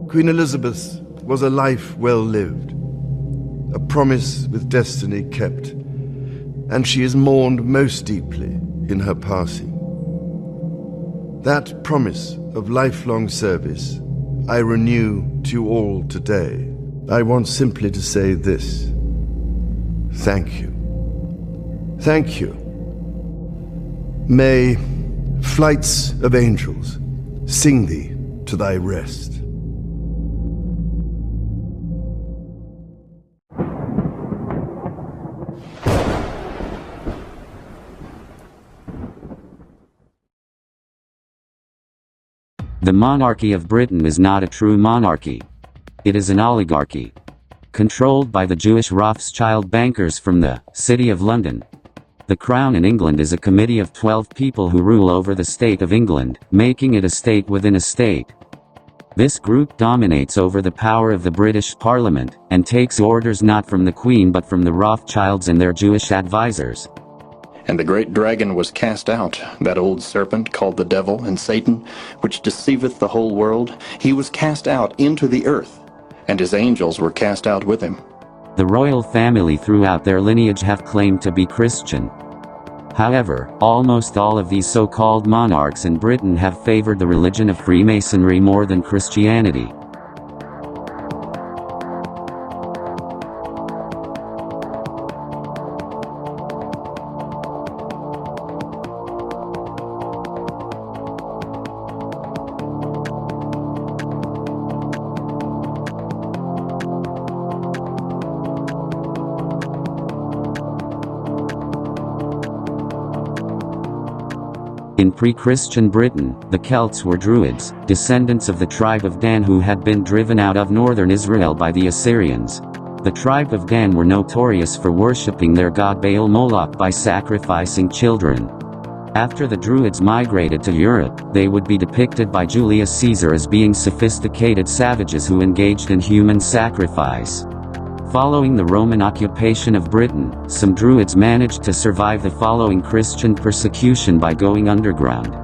Queen Elizabeth was a life well lived, a promise with destiny kept, and she is mourned most deeply in her passing. That promise of lifelong service I renew to you all today. I want simply to say this: thank you. Thank you. May flights of angels sing thee to thy rest. The monarchy of Britain is not a true monarchy. It is an oligarchy, controlled by the Jewish Rothschild bankers from the City of London. The Crown in England is a committee of 12 people who rule over the state of England, making it a state within a state. This group dominates over the power of the British Parliament, and takes orders not from the Queen but from the Rothschilds and their Jewish advisors. And the great dragon was cast out, that old serpent called the devil and Satan, which deceiveth the whole world. He was cast out into the earth, and his angels were cast out with him. The royal family throughout their lineage have claimed to be Christian. However, almost all of these so-called monarchs in Britain have favored the religion of Freemasonry more than Christianity. In pre-Christian Britain, the Celts were Druids, descendants of the tribe of Dan who had been driven out of northern Israel by the Assyrians. The tribe of Dan were notorious for worshipping their god Baal Moloch by sacrificing children. After the Druids migrated to Europe, they would be depicted by Julius Caesar as being sophisticated savages who engaged in human sacrifice. Following the Roman occupation of Britain, some Druids managed to survive the following Christian persecution by going underground.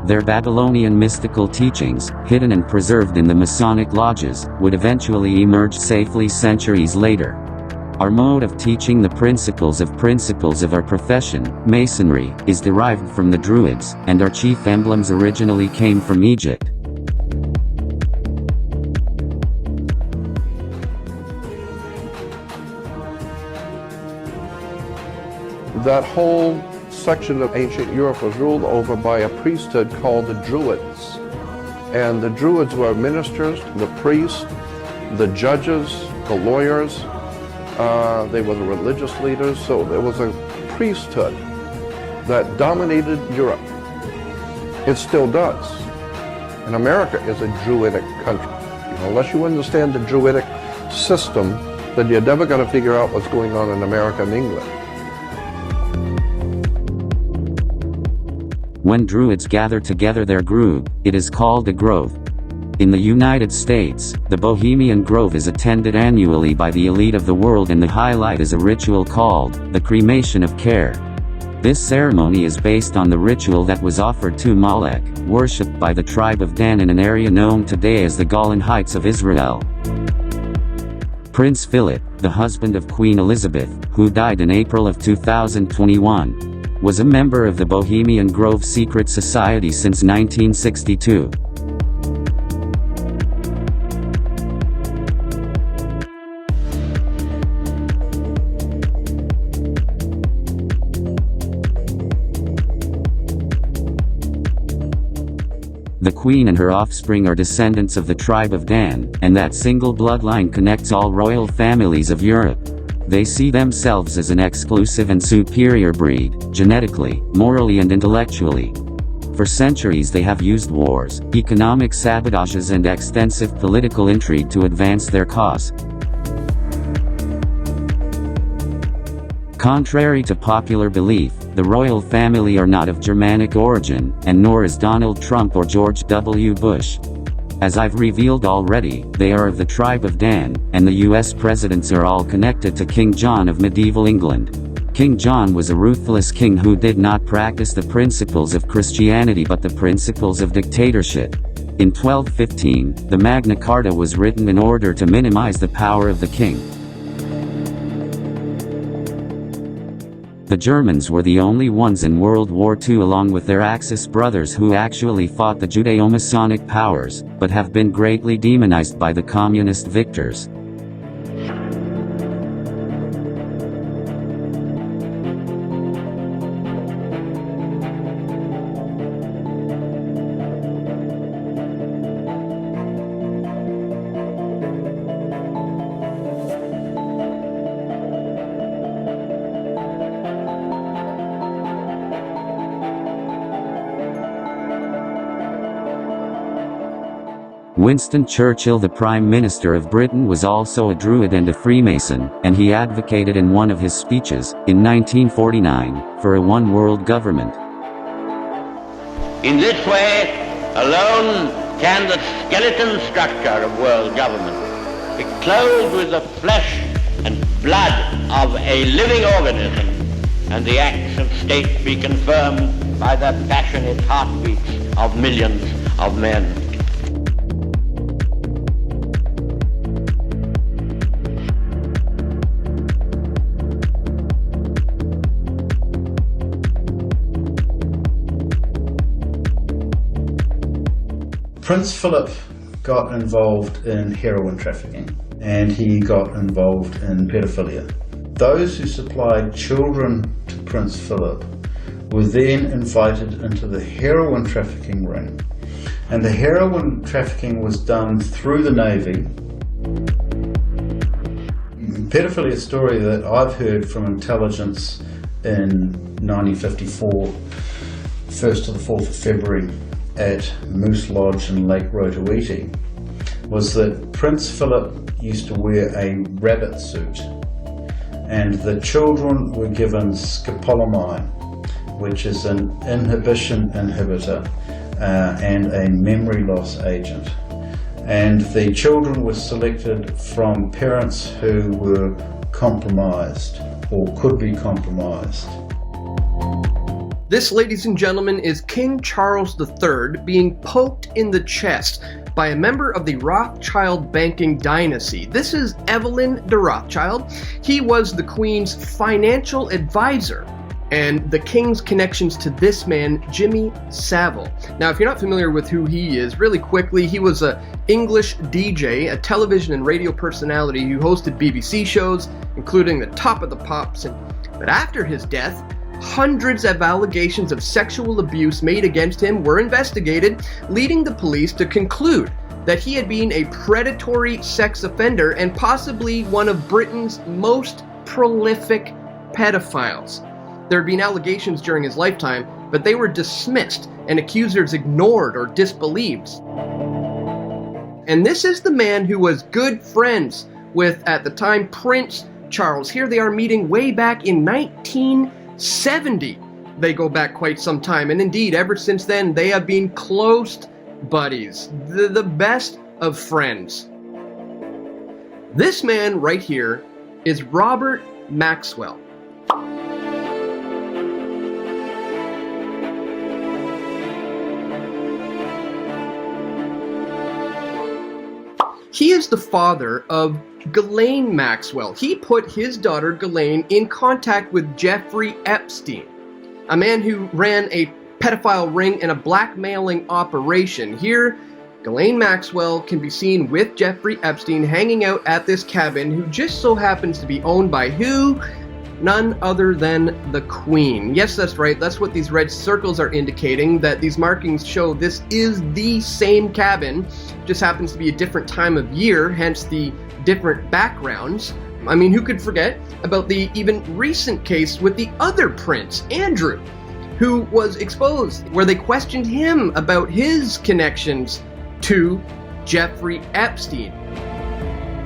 Their Babylonian mystical teachings, hidden and preserved in the Masonic lodges, would eventually emerge safely centuries later. Our mode of teaching the principles of our profession, Masonry, is derived from the Druids, and our chief emblems originally came from Egypt. That whole section of ancient Europe was ruled over by a priesthood called the Druids. And the Druids were ministers, the priests, the judges, the lawyers. They were the religious leaders. So there was a priesthood that dominated Europe. It still does. And America is a Druidic country. Unless you understand the Druidic system, then you're never going to figure out what's going on in America and England. When Druids gather together their group, it is called a grove. In the United States, the Bohemian Grove is attended annually by the elite of the world, and the highlight is a ritual called the cremation of care. This ceremony is based on the ritual that was offered to Molech, worshipped by the tribe of Dan in an area known today as the Golan Heights of Israel. Prince Philip, the husband of Queen Elizabeth, who died in April of 2021, was a member of the Bohemian Grove secret society since 1962. The Queen and her offspring are descendants of the tribe of Dan, and that single bloodline connects all royal families of Europe. They see themselves as an exclusive and superior breed, genetically, morally and intellectually. For centuries they have used wars, economic sabotages and extensive political intrigue to advance their cause. Contrary to popular belief, the royal family are not of Germanic origin, and nor is Donald Trump or George W. Bush. As I've revealed already, they are of the tribe of Dan, and the US presidents are all connected to King John of medieval England. King John was a ruthless king who did not practice the principles of Christianity but the principles of dictatorship. In 1215, the Magna Carta was written in order to minimize the power of the king. The Germans were the only ones in World War II, along with their Axis brothers, who actually fought the Judeo-Masonic powers, but have been greatly demonized by the communist victors. Winston Churchill, the Prime Minister of Britain, was also a Druid and a Freemason, and he advocated in one of his speeches, in 1949, for a one-world government. In this way alone can the skeleton structure of world government be clothed with the flesh and blood of a living organism, and the acts of state be confirmed by the passionate heartbeats of millions of men. Prince Philip got involved in heroin trafficking, and he got involved in pedophilia. Those who supplied children to Prince Philip were then invited into the heroin trafficking ring, and the heroin trafficking was done through the Navy. Pedophilia story that I've heard from intelligence in 1954, 1st to the 4th of February, at Moose Lodge in Lake Rotoiti, was that Prince Philip used to wear a rabbit suit, and the children were given scopolamine, which is an inhibition inhibitor and a memory loss agent. And the children were selected from parents who were compromised or could be compromised. This, ladies and gentlemen, is King Charles III being poked in the chest by a member of the Rothschild banking dynasty. This is Evelyn de Rothschild. He was the Queen's financial advisor, and the King's connections to this man, Jimmy Savile. Now, if you're not familiar with who he is, really quickly, he was an English DJ, a television and radio personality who hosted BBC shows, including The Top of the Pops. But after his death, hundreds of allegations of sexual abuse made against him were investigated, leading the police to conclude that he had been a predatory sex offender and possibly one of Britain's most prolific pedophiles. There had been allegations during his lifetime, but they were dismissed and accusers ignored or disbelieved. And this is the man who was good friends with, at the time, Prince Charles. Here they are meeting way back in 1970. They go back quite some time, and indeed, ever since then, they have been close buddies, the best of friends. This man right here is Robert Maxwell. He is the father of Ghislaine Maxwell. He put his daughter Ghislaine in contact with Jeffrey Epstein, a man who ran a pedophile ring and a blackmailing operation. Here, Ghislaine Maxwell can be seen with Jeffrey Epstein hanging out at this cabin, who just so happens to be owned by who? None other than the Queen. Yes, that's right. That's what these red circles are indicating, that these markings show this is the same cabin. Just happens to be a different time of year, hence the different backgrounds. I mean, who could forget about the even recent case with the other prince, Andrew, who was exposed, where they questioned him about his connections to Jeffrey Epstein.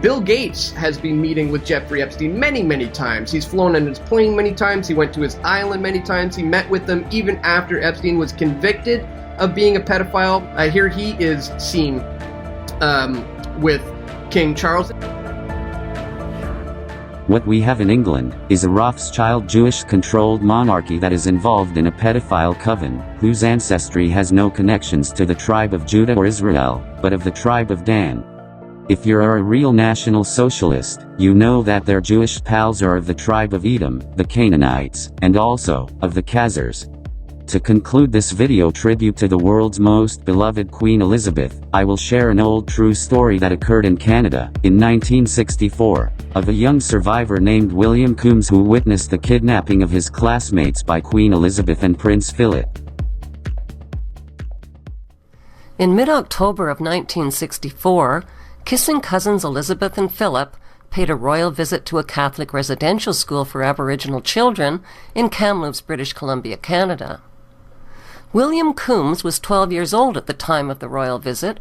Bill Gates has been meeting with Jeffrey Epstein many, many times. He's flown on his plane many times. He went to his island many times. He met with them even after Epstein was convicted of being a pedophile. Here he is seen What we have in England is a Rothschild Jewish-controlled monarchy that is involved in a pedophile coven, whose ancestry has no connections to the tribe of Judah or Israel, but of the tribe of Dan. If you're a real National Socialist, you know that their Jewish pals are of the tribe of Edom, the Canaanites, and also of the Khazars. To conclude this video tribute to the world's most beloved Queen Elizabeth, I will share an old true story that occurred in Canada, in 1964, of a young survivor named William Coombs who witnessed the kidnapping of his classmates by Queen Elizabeth and Prince Philip. In mid-October of 1964, kissing cousins Elizabeth and Philip paid a royal visit to a Catholic residential school for Aboriginal children in Kamloops, British Columbia, Canada. William Coombs was 12 years old at the time of the royal visit.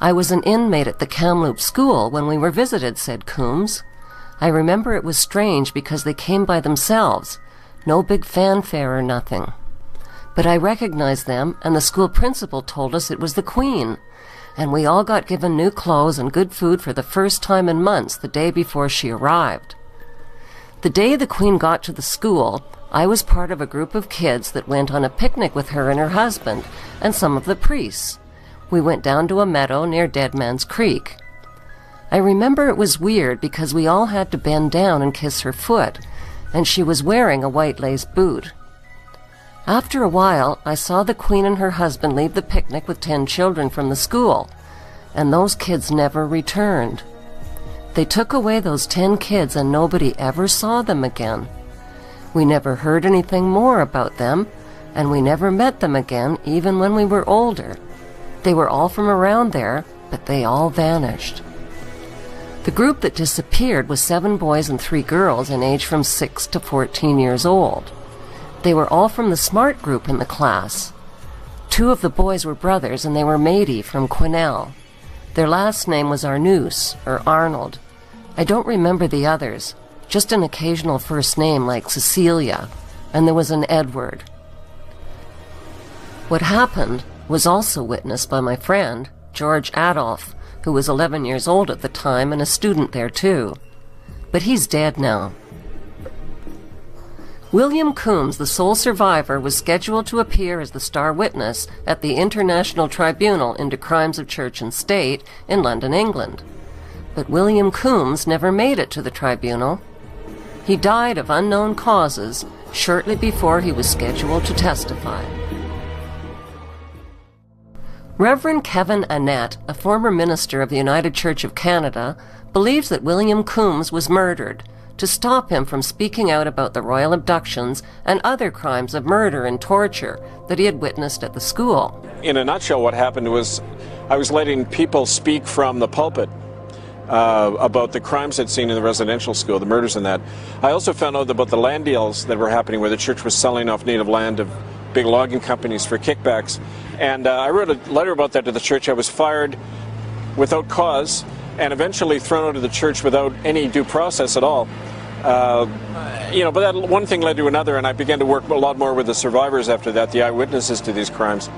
"I was an inmate at the Kamloops school when we were visited," said Coombs. "I remember it was strange because they came by themselves, no big fanfare or nothing. But I recognized them, and the school principal told us it was the Queen, and we all got given new clothes and good food for the first time in months the day before she arrived. The day the Queen got to the school, I was part of a group of kids that went on a picnic with her and her husband and some of the priests. We went down to a meadow near Dead Man's Creek. I remember it was weird because we all had to bend down and kiss her foot, and she was wearing a white lace boot. After a while, I saw the Queen and her husband leave the picnic with 10 children from the school, and those kids never returned. They took away those 10 kids and nobody ever saw them again. We never heard anything more about them, and we never met them again even when we were older. They were all from around there, but they all vanished." The group that disappeared was 7 boys and 3 girls in age from 6 to 14 years old. They were all from the smart group in the class. 2 of the boys were brothers, and they were Mady from Quesnel. Their last name was Arnoux, or Arnold. I don't remember the others, just an occasional first name like Cecilia, and there was an Edward. What happened was also witnessed by my friend, George Adolph, who was 11 years old at the time and a student there too. But he's dead now. William Coombs, the sole survivor, was scheduled to appear as the star witness at the International Tribunal into Crimes of Church and State in London, England. But William Coombs never made it to the tribunal. He died of unknown causes shortly before he was scheduled to testify. Reverend Kevin Annett, a former minister of the United Church of Canada, believes that William Coombs was murdered to stop him from speaking out about the royal abductions and other crimes of murder and torture that he had witnessed at the school. In a nutshell, what happened was I was letting people speak from the pulpit about the crimes they'd seen in the residential school, the murders and that. I also found out about the land deals that were happening where the church was selling off native land to big logging companies for kickbacks. And I wrote a letter about that to the church. I was fired without cause and eventually thrown out of the church without any due process at all. But that one thing led to another, and I began to work a lot more with the survivors after that, the eyewitnesses to these crimes.